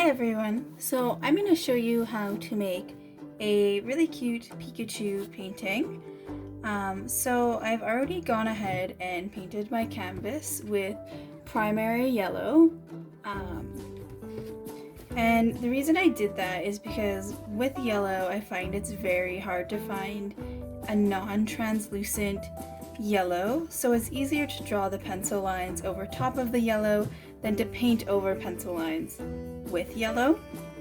Hi everyone! So I'm going to show you how to make a really cute Pikachu painting. So I've already gone ahead and painted my canvas with primary yellow. And the reason I did that is because with yellow I find it's very hard to find a non-translucent yellow, so it's easier to draw the pencil lines over top of the yellow than to paint over pencil lines with yellow.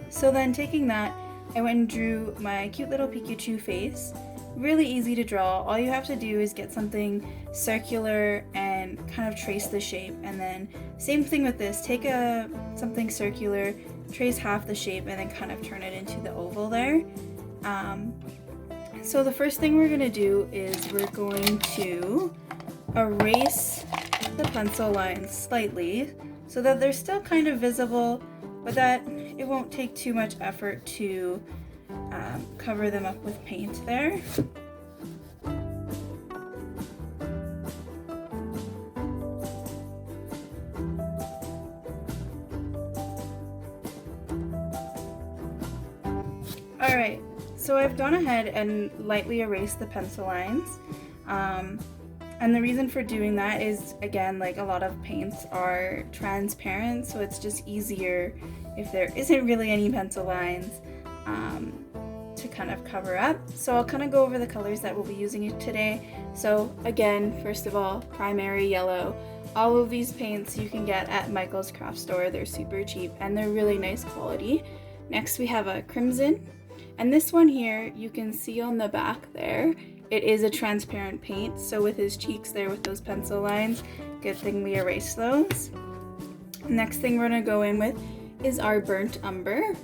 So then taking that, I went and drew my cute little Pikachu face. Really easy to draw. All you have to do is get something circular and kind of trace the shape, and then same thing with this, take something circular, trace half the shape, and then kind of turn it into the oval there. So the first thing we're going to do is we're going to erase the pencil lines slightly so that they're still kind of visible, but that it won't take too much effort to cover them up with paint there. Alright, so I've gone ahead and lightly erased the pencil lines. And the reason for doing that is, again, like a lot of paints are transparent, so it's just easier if there isn't really any pencil lines to kind of cover up. So I'll kind of go over the colors that we'll be using today. So again, first of all, primary yellow. All of these paints you can get at Michael's craft store. They're super cheap and they're really nice quality. Next we have a crimson. And this one here, you can see on the back there, it is a transparent paint, so with his cheeks there with those pencil lines, good thing we erased those. Next thing we're going to go in with is our burnt umber.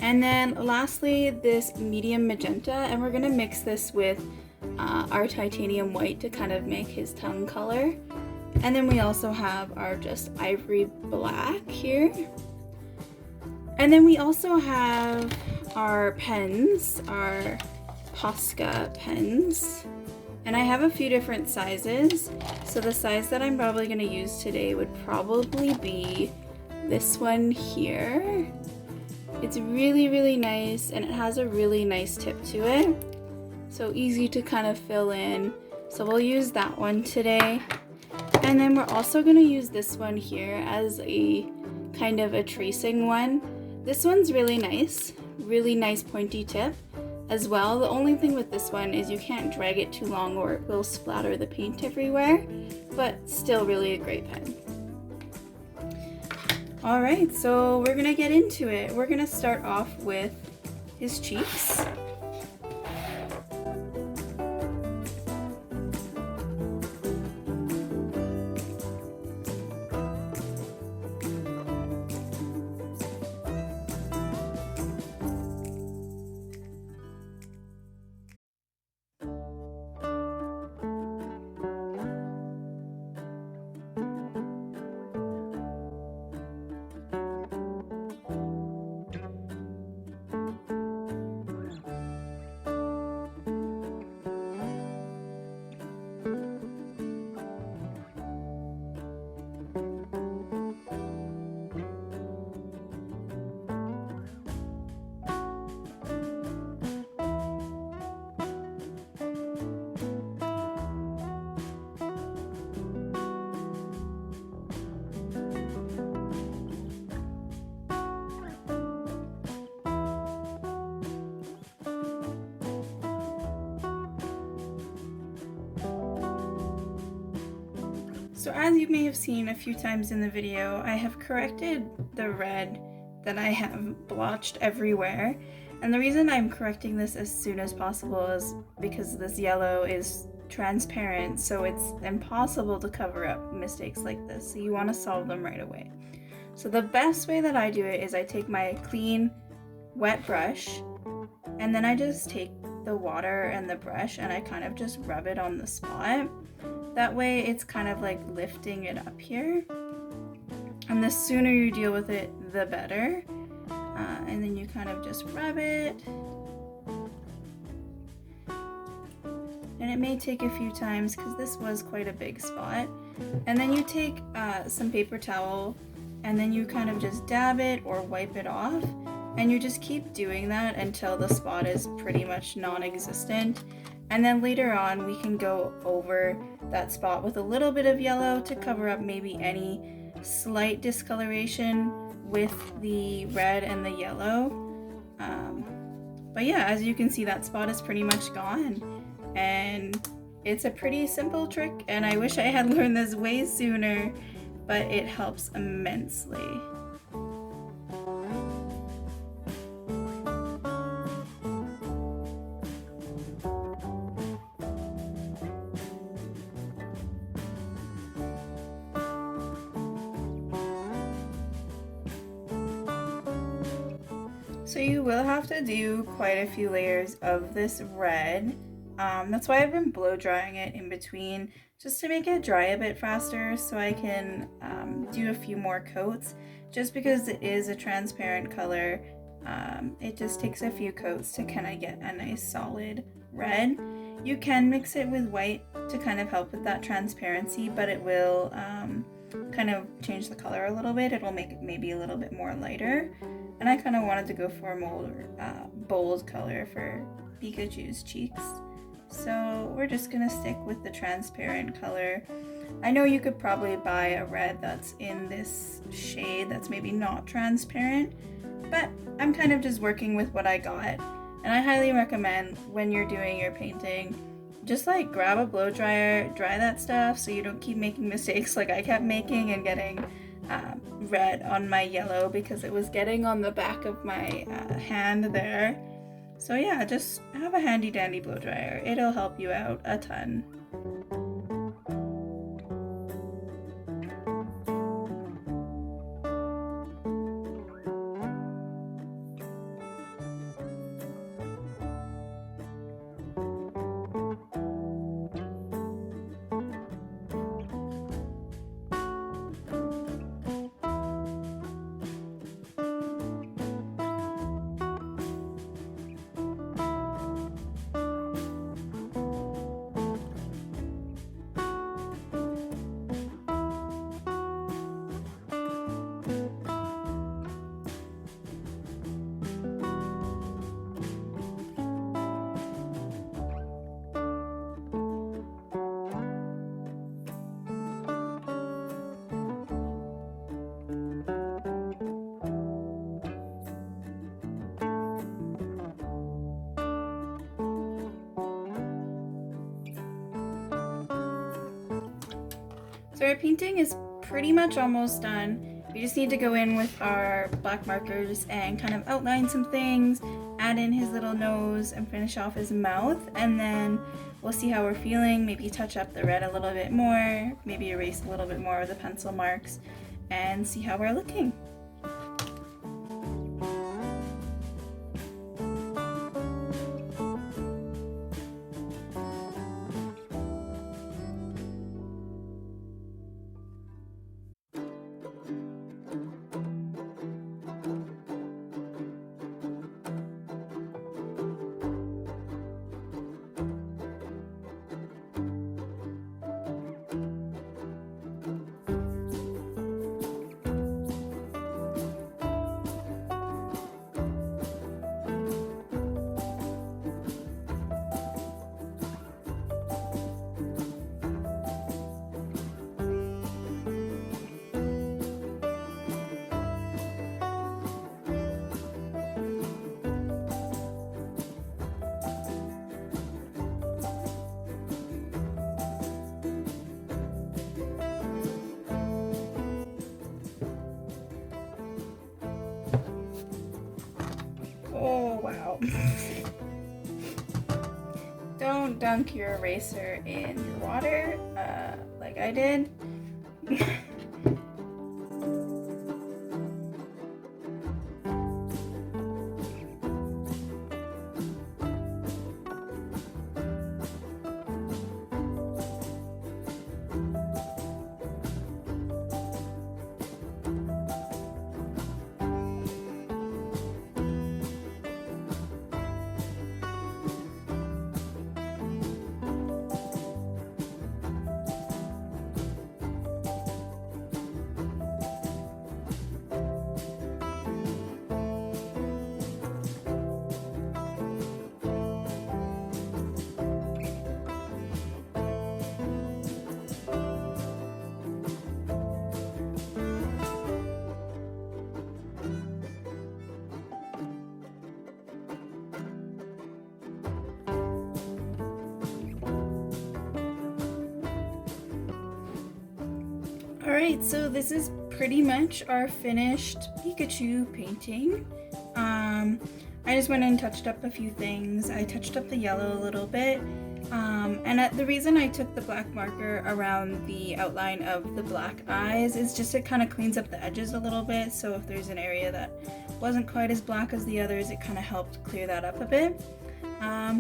And then lastly, this medium magenta, and we're going to mix this with our titanium white to kind of make his tongue color. And then we also have our just ivory black here. And then we also have our pens, our Posca Pens, and I have a few different sizes. So the size that I'm probably going to use today would probably be this one here. It's really nice and it has a really nice tip to it, so easy to kind of fill in. So we'll use that one today. And then we're also going to use this one here as a kind of a tracing one. This one's really nice pointy tip as well. The only thing with this one is you can't drag it too long or it will splatter the paint everywhere, but still really a great pen. Alright, so we're gonna get into it. We're gonna start off with his cheeks. So as you may have seen a few times in the video, I have corrected the red that I have blotched everywhere. And the reason I'm correcting this as soon as possible is because this yellow is transparent, so it's impossible to cover up mistakes like this. So you want to solve them right away. So the best way that I do it is I take my clean, wet brush, and then I just take the water and the brush and I kind of just rub it on the spot. That way it's kind of like lifting it up here. And the sooner you deal with it, the better. And then you kind of just rub it. And it may take a few times because this was quite a big spot. And then you take some paper towel and then you kind of just dab it or wipe it off, and you just keep doing that until the spot is pretty much non-existent. And then later on we can go over that spot with a little bit of yellow to cover up maybe any slight discoloration with the red and the yellow. But yeah, as you can see, that spot is pretty much gone, and it's a pretty simple trick, and I wish I had learned this way sooner, but it helps immensely. So you will have to do quite a few layers of this red. That's why I've been blow drying it in between, just to make it dry a bit faster so I can do a few more coats. Just because it is a transparent color, it just takes a few coats to kind of get a nice solid red. You can mix it with white to kind of help with that transparency, but it will kind of change the color a little bit. It'll make it maybe a little bit more lighter. And I kind of wanted to go for a more bold color for Pikachu's cheeks. So we're just gonna stick with the transparent color. I know you could probably buy a red that's in this shade that's maybe not transparent, but I'm kind of just working with what I got. And I highly recommend when you're doing your painting, just like grab a blow dryer, dry that stuff so you don't keep making mistakes like I kept making and getting red on my yellow because it was getting on the back of my hand there. So yeah, just have a handy dandy blow dryer. It'll help you out a ton. So our painting is pretty much almost done. We just need to go in with our black markers and kind of outline some things, add in his little nose and finish off his mouth, and then we'll see how we're feeling, maybe touch up the red a little bit more, maybe erase a little bit more of the pencil marks, and see how we're looking. Oh, wow. Don't dunk your eraser in your water like I did. Alright, so this is pretty much our finished Pikachu painting. I just went and touched up a few things. I touched up the yellow a little bit. The reason I took the black marker around the outline of the black eyes is just it kind of cleans up the edges a little bit. So if there's an area that wasn't quite as black as the others, it kind of helped clear that up a bit.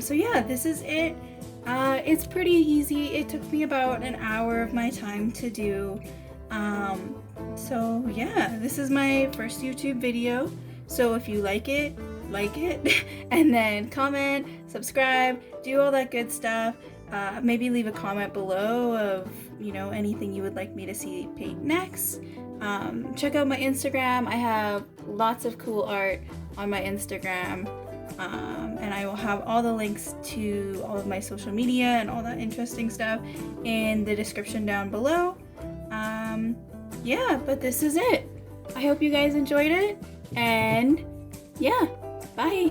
So yeah, this is it. It's pretty easy. It took me about an hour of my time to do. So yeah, this is my first YouTube video. So if you like it, and then comment, subscribe, do all that good stuff. Maybe leave a comment below of, anything you would like me to see paint next. Check out my Instagram. I have lots of cool art on my Instagram. And I will have all the links to all of my social media and all that interesting stuff in the description down below. Yeah, but this is it. I hope you guys enjoyed it, and yeah, bye.